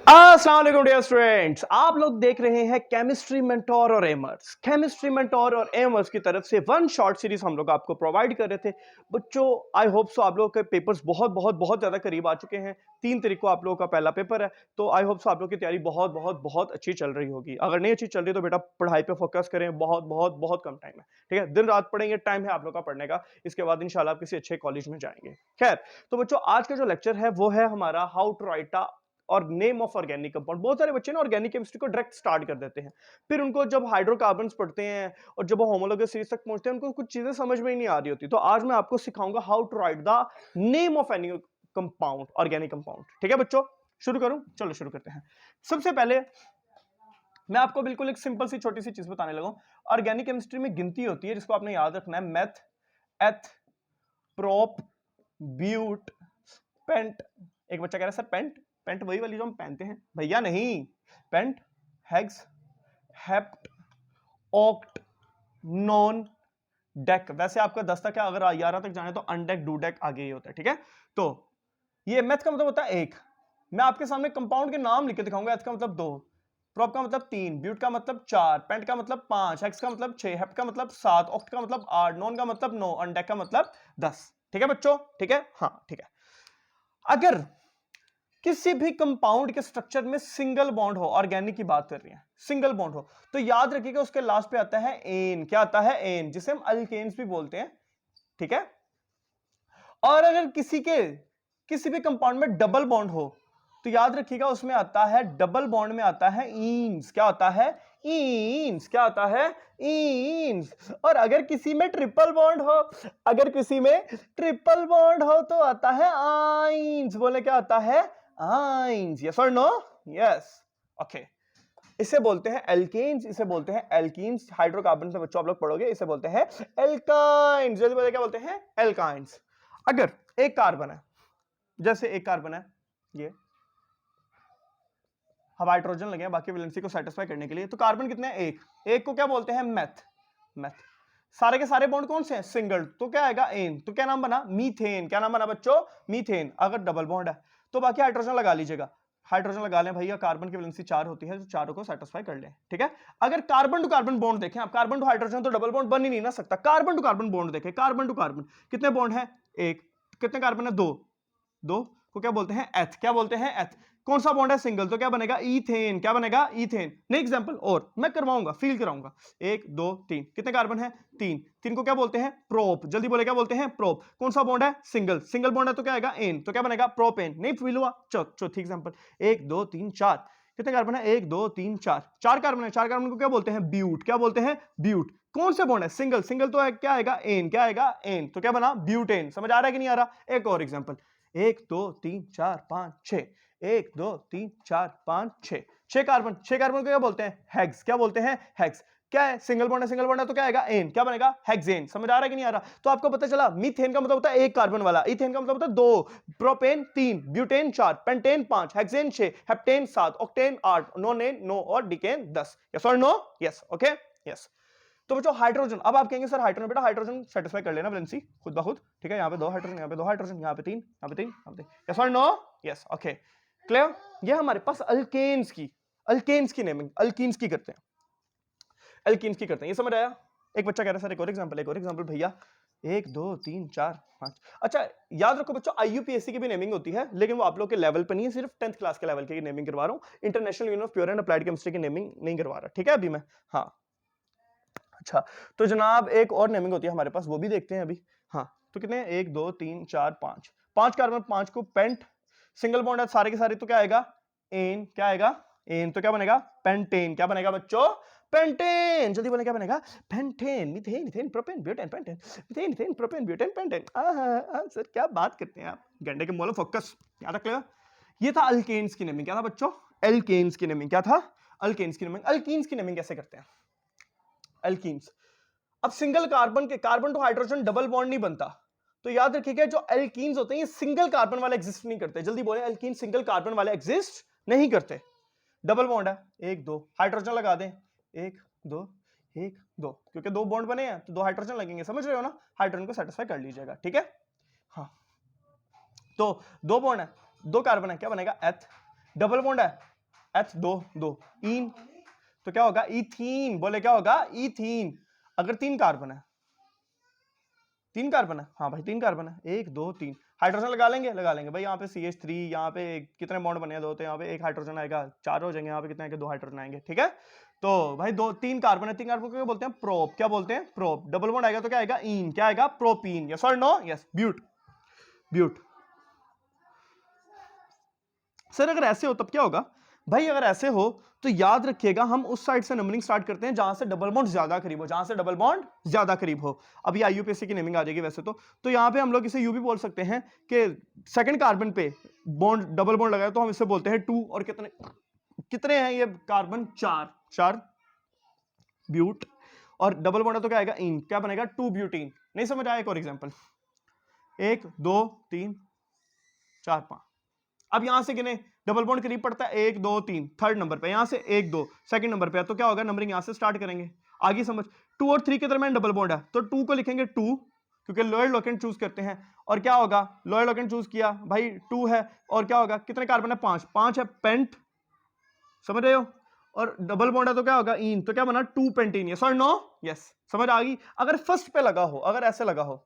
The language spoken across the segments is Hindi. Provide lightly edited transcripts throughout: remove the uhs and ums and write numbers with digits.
अस्सलाम वालेकुम डियर स्टूडेंट्स, आप लोग देख रहे हैं केमिस्ट्री मेंटोर और एमर्स। केमिस्ट्री मेंटोर और एमर्स की तरफ से वन शॉर्ट सीरीज हम लोग आपको प्रोवाइड कर रहे थे। बच्चों, आई होप सो आप लोगों के पेपर्स बहुत बहुत बहुत ज्यादा करीब आ चुके हैं। 3 तारीख को आप लोगों का पहला पेपर है, तो आई होप सो आप लोगों की तैयारी बहुत बहुत बहुत अच्छी चल रही होगी। अगर नहीं अच्छी चल रही तो बेटा पढ़ाई पे फोकस करें, बहुत बहुत बहुत कम टाइम है, ठीक है। दिन रात पढ़ेंगे, टाइम है आप लोग का पढ़ने का। इसके बाद इंशाल्लाह आप किसी अच्छे कॉलेज में जाएंगे। खैर, तो बच्चों आज का जो लेक्चर है वो है हमारा हाउ टू राइट और नेम ऑफ ऑर्गेनिक कंपाउंड। बहुत सारे बच्चे ना ऑर्गेनिक केमिस्ट्री को डायरेक्ट स्टार्ट कर देते हैं, फिर उनको जब हाइड्रोकार्बन्स पढ़ते हैं और जब वो होमोलॉगस सीरीज तक पहुंचते हैं उनको कुछ चीजें समझ में ही नहीं आ रही होती। तो आज मैं आपको सिखाऊंगा how to write the name of any compound, organic compound. ठीक है बच्चों, शुरू करूं? चलो शुरू करते हैं। सबसे पहले मैं आपको बिल्कुल एक सिंपल सी छोटी सी चीज बताने लगा। ऑर्गेनिक केमिस्ट्री में गिनती होती है जिसको आपने याद रखना है। मेथ, एथ, प्रोप, ब्यूट, पेंट। एक बच्चा कह रहा है सर पेंट, पेंट वही वाली जो हम पहनते हैं? भैया नहीं, pent, hex, hept, oct, non, dec. वैसे आपका 10 तक है, अगर 11 तक जाने तो अनडेक, डूडेक आगे ही होता है। ठीक है, तो ये मेथ का मतलब होता है एक। मैं आपके सामने कंपाउंड के नाम लिख के दिखाऊंगा। एथ का मतलब 2, प्रोप का मतलब 3, ब्यूट का मतलब 4, पेंट का मतलब 5, हेक्स का मतलब 6, हेप्ट का मतलब 7, ऑक्ट का मतलब 8, नॉन का मतलब 9, अनडेक का मतलब 10। ठीक है बच्चों? ठीक है, हाँ ठीक है। अगर किसी भी कंपाउंड के स्ट्रक्चर में सिंगल बॉन्ड हो, ऑर्गेनिक की बात कर रही है, सिंगल बॉन्ड हो, तो याद रखिएगा उसके लास्ट पे आता है एन। क्या आता है? एन, जिसे हम अल्केन्स भी बोलते हैं। ठीक है, और अगर किसी भी कंपाउंड में डबल बॉन्ड हो तो याद रखिएगा उसमें आता है, डबल बॉन्ड में आता है ईन्स। क्या आता है? ईन्स। क्या आता है? ईन्स। और अगर किसी में ट्रिपल बॉन्ड हो, अगर किसी में ट्रिपल बॉन्ड हो तो आता है आइन्स। बोले क्या आता है? आइन्स। यस और नो? Yes, okay. इसे बोलते हैं एल्केन्स, इसे बोलते हैं एल्कीन्स। हाइड्रोकार्बन में बच्चों आप लोग पढ़ोगे, इसे बोलते हैं एल्काइन्स। जल्दी बोले क्या बोलते हैं? एल्काइन्स। अगर एक कार्बन है, जैसे एक कार्बन है ये, अब हाइड्रोजन लगे हैं बाकी वैलेंसी को सेटिस्फाई करने के लिए, तो कार्बन कितने हैं? एक। एक को क्या बोलते हैं? मेथ। मेथ। सारे के सारे बॉन्ड कौन से हैं? सिंगल। तो क्या आएगा? एन। तो क्या नाम बना? मीथेन। क्या नाम बना बच्चों? मीथेन। अगर डबल बॉन्ड है तो बाकी हाइड्रोजन लगा लीजिएगा। हाइड्रोजन लगा लें भैया, कार्बन की वैलेंसी 4 होती है, तो चारों को सेटिस्फाई कर लें। ठीक है, अगर कार्बन टू कार्बन बॉन्ड देखें, अब कार्बन टू हाइड्रोजन तो डबल बॉन्ड बन ही नहीं ना सकता। कार्बन टू कार्बन बॉन्ड देखें, कार्बन टू कार्बन कितने बॉन्ड है? एक। कितने कार्बन है? 2। 2 को क्या बोलते हैं? एथ। क्या बोलते हैं? एथ। कौन सा बॉन्ड है? सिंगल, तो क्या बनेगा? ईथेन। क्या बनेगा? ईथेन। नहीं, एग्जांपल और मैं करवाऊंगा, फील कराऊंगा। 1 2 3, कितने कार्बन है? 3। 3 को क्या बोलते हैं? प्रोप। जल्दी बोले क्या बोलते हैं? प्रोप। कौन सा बॉन्ड है? सिंगल। सिंगल बॉन्ड है तो क्या आएगा? एन। तो क्या बनेगा? प्रोपेन। नहीं फील हुआ? चौथी एग्जांपल, 1 2 3 4, कितने कार्बन है? 1 2 3 4, 4 कार्बन है। 4 कार्बन को क्या बोलते हैं? ब्यूट। क्या बोलते हैं? ब्यूट। कौन से बॉन्ड है? सिंगल। सिंगल तो है, क्या आएगा? एन। क्या आएगा? एन। तो क्या बना? ब्यूटेन। समझ आ रहा है कि नहीं आ रहा? एक और एग्जांपल, 1 2 3 4 5 6, 1 2 3 4 5 6, 6 कार्बन। 6 कार्बन को क्या बोलते हैं? हेक्स। क्या बोलते हैं? हेक्स। क्या है? सिंगल बॉन्ड है, सिंगल बॉन्ड है तो क्या आएगा? एन। क्या बनेगा? हेक्सेन। समझ आ रहा है कि नहीं आ रहा? तो आपको पता चला मीथेन का मतलब होता है एक कार्बन वाला, इथेन का मतलब होता है 2, propane 3, butane 4, pentane 5, hexane 6, heptane 7, octane 8, नोनेन 9 और डिकेन 10। यस और नो? Yes, okay, yes. तो बच्चों हाइड्रोजन, अब आप कहेंगे सर हाइड्रोजन, बेटा हाइड्रोजन सेटिस्फाई कर लेना वैलेंसी खुद ब खुद। ठीक है, यहाँ पे 2 हाइड्रोजन, यहाँ पे 2 हाइड्रोजन, यहाँ पे 3, यहाँ पे 3, यहाँ पे 3। यस और नो? Yes, okay, clear. ये हमारे पास अल्केन्स की नेमिंग, अल्कीन्स की करते हैं, अल्कीन्स की करते हैं। ये समझ आया? एक बच्चा कह रहा है सर एक और एग्जांपल, एक और एग्जांपल भैया। 1 2 3 4 5। अच्छा, याद रखो बच्चों आईयूपीएससी की भी नेमिंग होती है, लेकिन वो आप लोग के लेवल पे नहीं है, सिर्फ 10th क्लास के लेवल की नेमिंग करवा रहा हूं। International union of pure and applied chemistry की नेमिंग नहीं करवा रहा। ठीक है अभी मैं, हाँ। अच्छा, तो जनाब एक और नेमिंग होती है हमारे पास, वो भी देखते हैं अभी। हाँ, तो कितने हैं? 1 2 3 4 5, 5 कार्बन, 5 को पेंट। सिंगल बॉन्ड है सारे के सारे, तो क्या आएगा? एन। क्या आएगा? एन। तो क्या बनेगा? पेंटेन। क्या बनेगा बच्चों? पेंटेन। जल्दी बोले क्या बनेगा? Pentane. Methane, ethane, propane, butane, pentane, methane, ethane, propane, butane, pentane. Sir क्या बात करते हैं आप, गंडे के मोलो, फोकस, याद रख लो। ये था अल्केन्स की नेमिंग। क्या था बच्चों? एल्केन्स की नेमिंग। क्या था? अल्केन्स की नेमिंग। अल्कीन्स की नेमिंग कैसे करते हैं? एल्कीन्स, अब सिंगल कार्बन के, carbon to hydrogen double bond नहीं बनता, तो याद रखिएगा जो एल्कीन्स होते हैं ये सिंगल कार्बन वाले एग्जिस्ट नहीं करते। जल्दी बोले, एल्कीन सिंगल कार्बन वाले एग्जिस्ट नहीं करते। डबल बॉन्ड है, 1 2, हाइड्रोजन लगा दें, 1 2 1 2, क्योंकि 2 बॉन्ड बने हैं तो 2 हाइड्रोजन लगेंगे। समझ रहे हो ना? हाइड्रोजन को सेटिस्फाई कर लीजिएगा। ठीक है, हाँ। तो 2 बॉन्ड है, 2 कार्बन है, क्या बनेगा? एथ। डबल बॉन्ड है, एच दो दो, इन तो क्या होगा इथीन, बोले क्या होगा इथीन। अगर 3 कार्बन है, 3 कार्बन है, हाँ भाई 3 कार्बन है, 1 2 3, हाइड्रोजन लगा लेंगे भाई। यहाँ पे CH3, यहाँ पे कितने बॉन्ड बने हैं, 2, तो यहाँ पे 1 हाइड्रोजन आएगा, 4 हो जाएंगे। यहाँ पे कितने आएंगे, 2 हाइड्रोजन आएंगे, ठीक है। तो भाई 3 कार्बन है, 3 कार्बन को क्या बोलते हैं, प्रोप। क्या बोलते हैं, प्रोप। डबल बॉन्ड आएगा तो क्या आएगा, इन। क्या आएगा, प्रोपीन। यस और no, yes, but. But sir अगर ऐसे हो तब क्या होगा भाई, अगर ऐसे हो तो याद रखिएगा हम उस साइड से नंबरिंग स्टार्ट करते हैं जहां से डबल बॉन्ड ज्यादा करीब हो, जहां से डबल बॉन्ड ज्यादा करीब हो। अब ये IUPAC की नेमिंग आ जाएगी वैसे तो यहां पे हम लोग इसे यू भी बोल सकते हैं कि सेकंड कार्बन पे बॉन्ड डबल बॉन्ड लगाया तो हम इसे बोलते हैं 2। और कितने कितने हैं ये कार्बन, 4 ब्यूट। और डबल बॉन्ड है तो क्या आएगा, इन। क्या बनेगा, 2 ब्यूटीन। नहीं समझ आया, एक और एग्जांपल, 1 2 3 4 5। अब यहां से गिने, डबल बॉन्ड करीब पड़ता है 1 2 3, थर्ड नंबर पे। यहां से 1 2 सेकंड नंबर पे है, तो क्या होगा, नंबरिंग यहां से स्टार्ट करेंगे। आगे समझ, 2 और 3 के दरमियान डबल बॉन्ड है तो 2 को लिखेंगे 2, क्योंकि लोअर लोकेंट चूज करते हैं। और क्या होगा, लोअर लोकेंट चूज किया भाई, 2 है। और क्या होगा, कितने कार्बन है, 5 है, पेंट। समझ रहे हो। और डबल बॉन्ड है तो क्या होगा, इन। तो क्या बना, 2 पेंटीन। यस और नो, यस, समझ आ गई। अगर फर्स्ट पे लगा हो, अगर ऐसे लगा हो,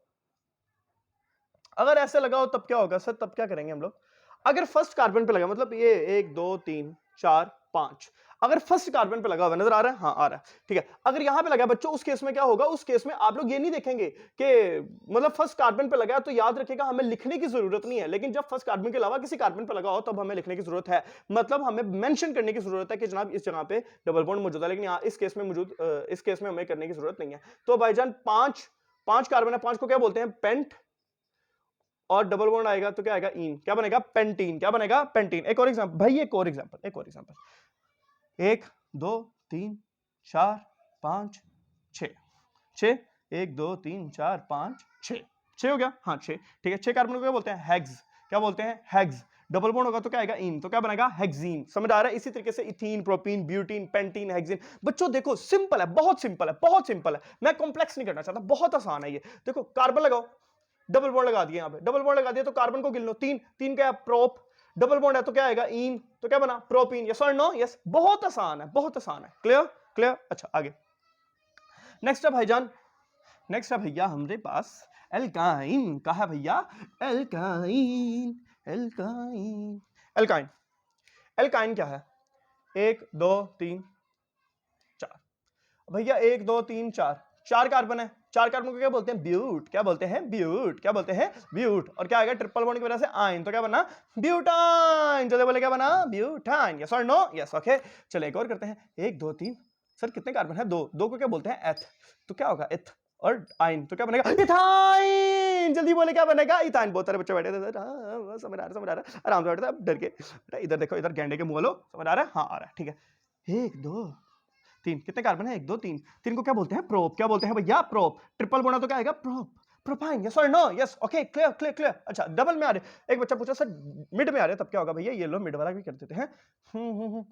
अगर ऐसे लगा हो तब क्या होगा सर, तब क्या करेंगे हम लोग। अगर फर्स्ट कार्बन पे लगा, मतलब ये 1 2 3 4 5, अगर फर्स्ट कार्बन पे लगा हुआ, नजर आ रहा है, हाँ आ रहा है, ठीक है। अगर यहां पे लगा बच्चों, उस केस में क्या होगा, उस केस में आप लोग ये नहीं देखेंगे कि मतलब फर्स्ट कार्बन पे लगा, तो याद रखिएगा हमें लिखने की जरूरत नहीं है। लेकिन जब फर्स्ट कार्बन के अलावा किसी कार्बन पे लगा हो तब हमें लिखने की जरूरत है, मतलब हमें मेंशन करने की जरूरत है कि जनाब इस जगह पे डबल बॉन्ड मौजूद है। लेकिन यहाँ इस केस में मौजूद, इस केस में हमें करने की जरूरत नहीं है। तो भाईजान 5 कार्बन है, 5 को क्या बोलते हैं, पेंट। और डबल बॉन्ड आएगा तो क्या आएगा, इन। क्या बनेगा, पेंटीन। क्या बनेगा, पेंटीन। एक और एग्जांपल भाई, एक और एग्जांपल, 1 2 3 4 5 6 1 2 3 4 5 6 हो गया, हाँ 6, ठीक है। 6 कार्बन को क्या बोलते हैं, हेक्स। क्या बोलते हैं, हेक्स। डबल बॉन्ड होगा तो क्या आएगा, इन। तो क्या बनेगा, हेक्सीन। समझ आ रहा है। इसी तरीके से ethene, propene, butene, pentene, hexene. बच्चों देखो सिंपल है, बहुत सिंपल है, बहुत सिंपल है। मैं कॉम्प्लेक्स नहीं करना चाहता, बहुत आसान है ये। देखो कार्बन लगाओ, डबल बॉन्ड लगा दिया, यहाँ पे डबल बॉन्ड लगा दिया तो कार्बन को गिन लो, 3 क्या है, प्रोप। डबल बॉन्ड है तो क्या आएगा, इन। तो क्या बना, प्रोपीन। यस और नो, यस। बहुत आसान है, बहुत आसान है। Clear clear. अच्छा आगे नेक्स्ट है भाईजान, नेक्स्ट है भैया हमारे पास एल्काइन। कहा है भैया, एल्काइन एल्काइन एल्काइन। एल्काइन क्या है, 1 2 3 4 भैया, 1 2 3 4 कार्बन है। 4 कार्बन को क्या बोलते हैं, ब्यूट। क्या बोलते हैं, ब्यूट। क्या बोलते हैं, ब्यूट। और क्या आएगा, ट्रिपल बॉन्ड की वजह से आयन, तो क्या बना, ब्यूटाइन। जल्दी बोले, क्या बना, ब्यूटाइन। यस और नो, यस, ओके। चलो एक और करते हैं, 1 2 3। सर कितने कार्बन है, 2 को क्या बोलते हैं, एथ। तो क्या होगा, एथ। और आयन तो क्या बनेगा, इथाइन। जल्दी बोले, क्या बनेगा, इथाइन। बहुत सारे बच्चे बैठे थे, समझ आ रहा है, आराम से बैठे थे। डर के इधर देखो, इधर गेंडे के मुंह लो। समझ आ रहा है, हाँ आ रहा है, ठीक है। 1 2 3, कितने कार्बन है, 1 2 3। 3 को क्या बोलते हैं, प्रोप। क्या बोलते हैं भैया, प्रोप। ट्रिपल बॉन्ड तो क्या आएगा, प्रोप, प्रोपाइन। यस और no, yes, okay, clear clear clear. अच्छा डबल में आ रहे, एक बच्चा पूछा सर मिड में आ रहे तब क्या होगा भैया, ये लो मिड वाला भी कर देते हैं।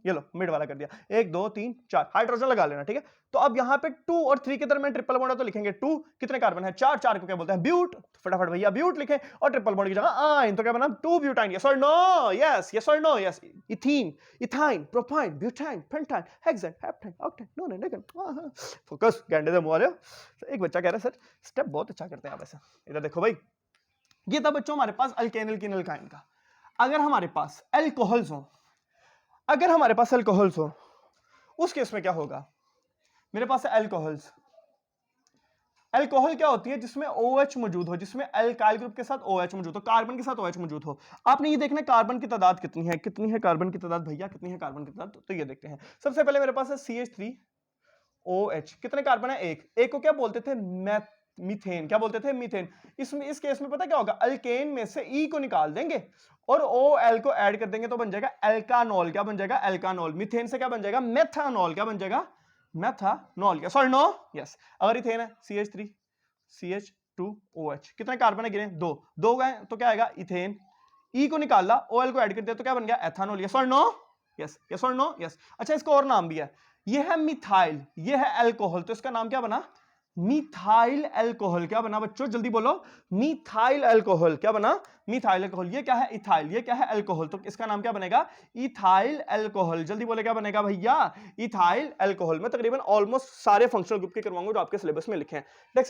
ये लो मिड वाला कर दिया, 1 2 3 4, हाइड्रोजन लगा लेना, ठीक है। तो अब यहाँ पे 2 और 3 के दरमियान ट्रिपल बॉन्ड है तो लिखेंगे 2। कितने कार्बन है, 4 को क्या बोलते हैं, ब्यूट। फटाफट भैया ब्यूट लिखें, और ट्रिपल बॉन्ड की जगह आयन, तो क्या बना, 2 ब्यूटाइन। यस और नो, यस, यस और no, yes. Ethene, ethyne, propyne, butyne, pentyne, hexane, heptyne, octane, nonane, नेगन। फोकस, गैंडे से मुंह आ रहे हो। एक बच्चा कह रहा है सर स्टेप बहुत अच्छा करते हैं आप ऐसा। इधर देखो भाई, ये था बच्चों हमारे पास अल्केन एल्कीन एल्काइन का। अगर हमारे पास एल्कोहल्स हो, अगर हमारे पास एल्कोहल्स हो, उस केस में क्या होगा, मेरे पास है एल्कोहल्स। एल्कोहल क्या होती है, जिसमें OH मौजूद हो, जिसमें एल्काइल ग्रुप के साथ OH मौजूद हो, कार्बन के साथ OH मौजूद हो। आपने ये देखना है कार्बन की तादाद कितनी है, कितनी है कार्बन की तादाद भैया, कितनी है कार्बन की तादाद। तो ये देखते हैं, सबसे पहले मेरे पास है CH3OH। कितने कार्बन है, एक को क्या बोलते थे, मीथेन। क्या बोलते थे, मीथेन। इसमें इस केस में पता क्या होगा, अल्केन में से E को निकाल देंगे और OL को ऐड कर देंगे तो बन जाएगा एल्कानॉल। क्या बन जाएगा, एल्कानॉल। मीथेन से क्या बन जाएगा, मेथानॉल। क्या बन जाएगा, मेथानॉल। यस और नो, यस। अगर इथेन है CH3 CH2OH, कितने कार्बन है गिने, 2 गए तो क्या आएगा, इथेन। E को निकाला, OL को ऐड कर दिया तो क्या बन गया, एथानॉल। यस और नो, यस, यस और नो, यस। अच्छा इसका और नाम भी है, ये है मिथाइल, ये है एल्कोहल, तो इसका नाम क्या बना, मिथाइल अल्कोहल क्या बना बच्चों, जल्दी बोलो, मिथाइल अल्कोहल क्या बना, मिथाइल अल्कोहल। ये क्या है, इथाइल, ये क्या है, अल्कोहल, तो इसका नाम क्या बनेगा, इथाइल अल्कोहल। जल्दी बोले क्या बनेगा भैया, इथाइल अल्कोहल। मैं तकरीबन ऑलमोस्ट सारे फंक्शनल ग्रुप के करवाऊंगा जो आपके सिलेबस में लिखे हैं। नेक्स्ट